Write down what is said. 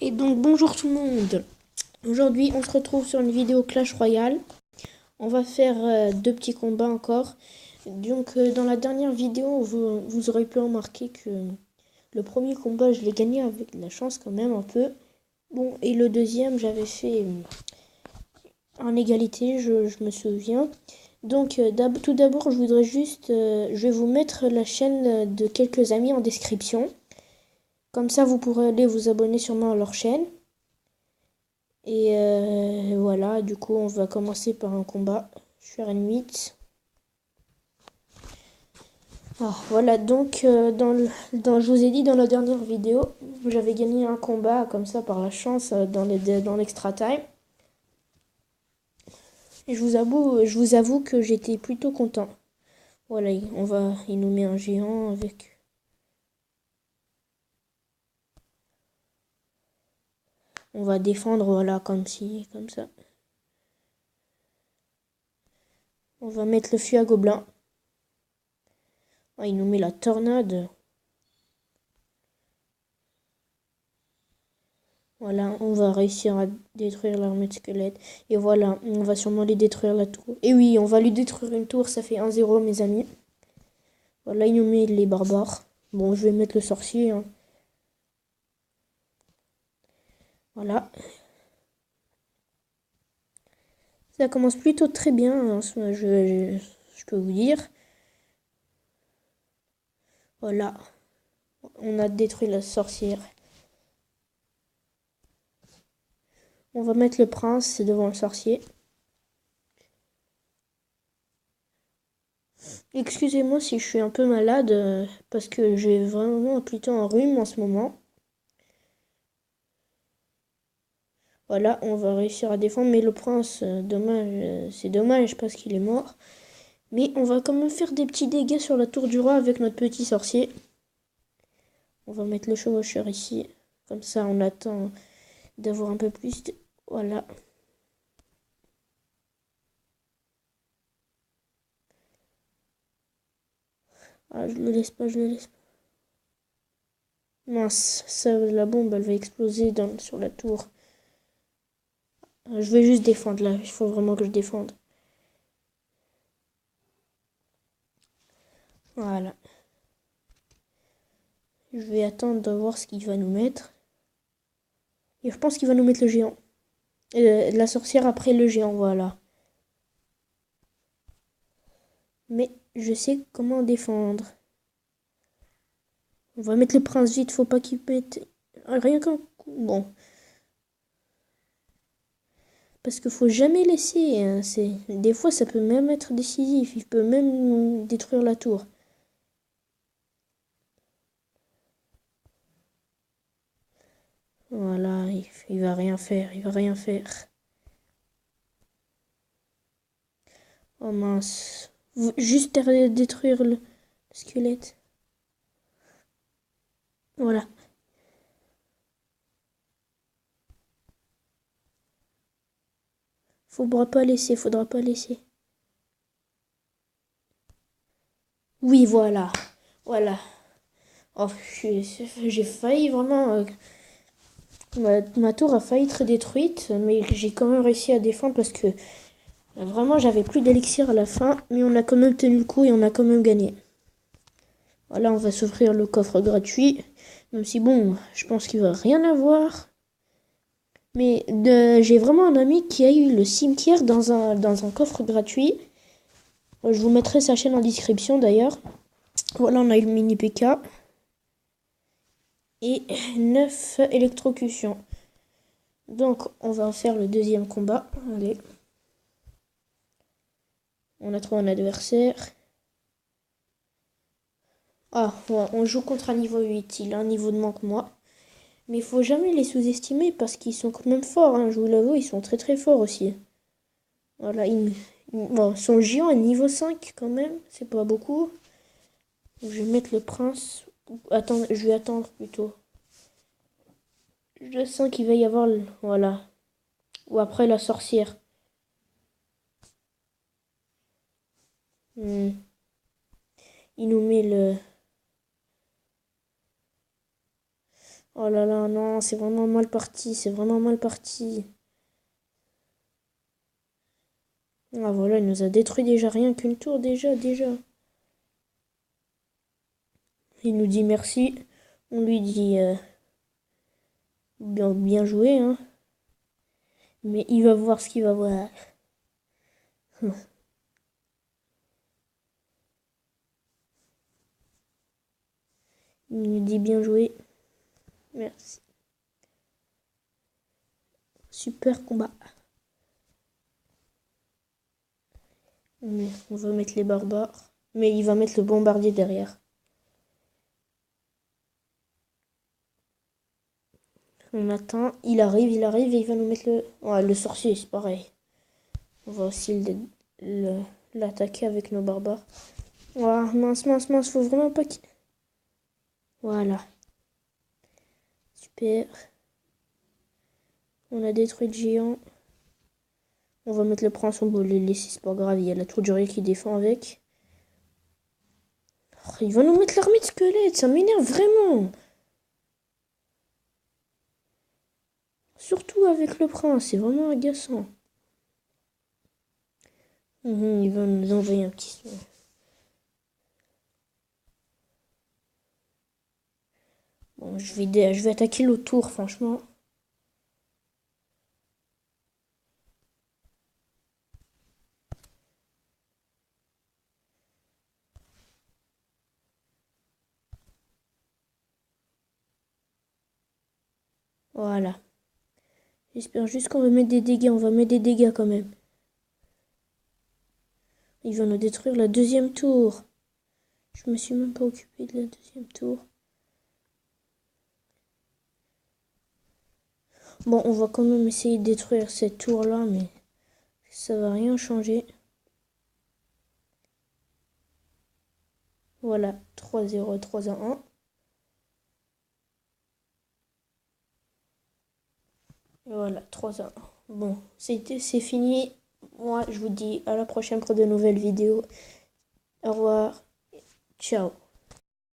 Et donc bonjour tout le monde. Aujourd'hui on se retrouve sur une vidéo Clash Royale. On va faire deux petits combats encore. Donc dans la dernière vidéo vous aurez pu remarquer que le premier combat je l'ai gagné avec de la chance quand même un peu. Bon, et le deuxième j'avais fait en égalité, je me souviens. Donc tout d'abord je voudrais juste, je vais vous mettre la chaîne de quelques amis en description. Comme ça vous pourrez aller vous abonner sûrement à leur chaîne. Et voilà, du coup, on va commencer par un combat. Je suis RN8. Ah, voilà, donc, je vous ai dit dans la dernière vidéo, j'avais gagné un combat comme ça par la chance dans l'extra time. Et je vous avoue que j'étais plutôt content. Voilà, il nous met un géant avec. On va défendre, voilà, comme ça. On va mettre le fût à gobelin. Ah, il nous met la tornade. Voilà, on va réussir à détruire l'armée de squelettes. Et voilà, on va sûrement lui détruire la tour. Et oui, on va lui détruire une tour, ça fait 1-0 mes amis. Voilà, il nous met les barbares. Bon, je vais mettre le sorcier, hein. Voilà. Ça commence plutôt très bien, hein, je peux vous dire. Voilà, on a détruit la sorcière. On va mettre le prince devant le sorcier. Excusez-moi si je suis un peu malade, parce que j'ai vraiment plutôt un rhume en ce moment. Voilà, on va réussir à défendre, mais le prince, c'est dommage parce qu'il est mort. Mais on va quand même faire des petits dégâts sur la tour du roi avec notre petit sorcier. On va mettre le chevaucheur ici. Comme ça, on attend d'avoir un peu plus de. Voilà. Ah, je le laisse pas, je le laisse pas. Mince, ça, la bombe, elle va exploser sur la tour. Je vais juste défendre là, il faut vraiment que je défende. Voilà. Je vais attendre de voir ce qu'il va nous mettre. Et je pense qu'il va nous mettre le géant. La sorcière après le géant, voilà. Mais je sais comment défendre. On va mettre le prince vite, faut pas qu'il pète. Rien qu'un coup. Bon. Parce qu'il faut jamais laisser, hein. Des fois, ça peut même être décisif. Il peut même détruire la tour. Voilà, il va rien faire. Il va rien faire. Oh mince. Juste détruire le squelette. Voilà. Faudra pas laisser, faudra pas laisser. Oui, voilà. Voilà. Oh, j'ai failli vraiment. Ma tour a failli être détruite, mais j'ai quand même réussi à défendre parce que vraiment j'avais plus d'élixir à la fin, mais on a quand même tenu le coup et on a quand même gagné. Voilà, on va s'offrir le coffre gratuit, même si bon, je pense qu'il va rien avoir. Mais j'ai vraiment un ami qui a eu le cimetière dans un coffre gratuit. Je vous mettrai sa chaîne en description d'ailleurs. Voilà, on a eu le mini PK. Et 9 électrocutions. Donc, on va faire le deuxième combat. Allez. On a trouvé un adversaire. Ah, ouais, on joue contre un niveau 8. Il a un niveau de moins que moi. Mais il faut jamais les sous-estimer parce qu'ils sont quand même forts, hein. Je vous l'avoue, ils sont très très forts aussi. Voilà, bon, son géant est niveau 5 quand même. C'est pas beaucoup. Je vais mettre le prince. Attends, je vais attendre plutôt. Je sens qu'il va y avoir voilà. Ou après la sorcière. Hmm. Il nous met le. Oh là là, non, c'est vraiment mal parti, c'est vraiment mal parti. Ah voilà, il nous a détruit déjà, rien qu'une tour déjà. Il nous dit merci. On lui dit bien joué, hein. Mais il va voir ce qu'il va voir. Il nous dit bien joué. Merci. Super combat. Mais on va mettre les barbares. Mais il va mettre le bombardier derrière. On attend. Il arrive et il va nous mettre le... Ouais, le sorcier, c'est pareil. On va aussi l'attaquer avec nos barbares. Ouah, mince, faut vraiment pas qu'il... Voilà. Super. On a détruit le géant. On va mettre le prince, on va le laisser, c'est pas grave. Il y a la tour du roi qui défend avec. Oh, il va nous mettre l'armée de squelettes, ça m'énerve vraiment. Surtout avec le prince, c'est vraiment agaçant. Il va nous envoyer un petit son. Bon, je vais attaquer l'autre tour, franchement. Voilà. J'espère juste qu'on va mettre des dégâts. On va mettre des dégâts quand même. Il va nous détruire la deuxième tour. Je me suis même pas occupé de la deuxième tour. Bon, on va quand même essayer de détruire cette tour-là, mais ça va rien changer. Voilà, 3-0, 3-1. Voilà, 3-1. Bon, c'est fini. Moi, je vous dis à la prochaine pour de nouvelles vidéos. Au revoir. Ciao.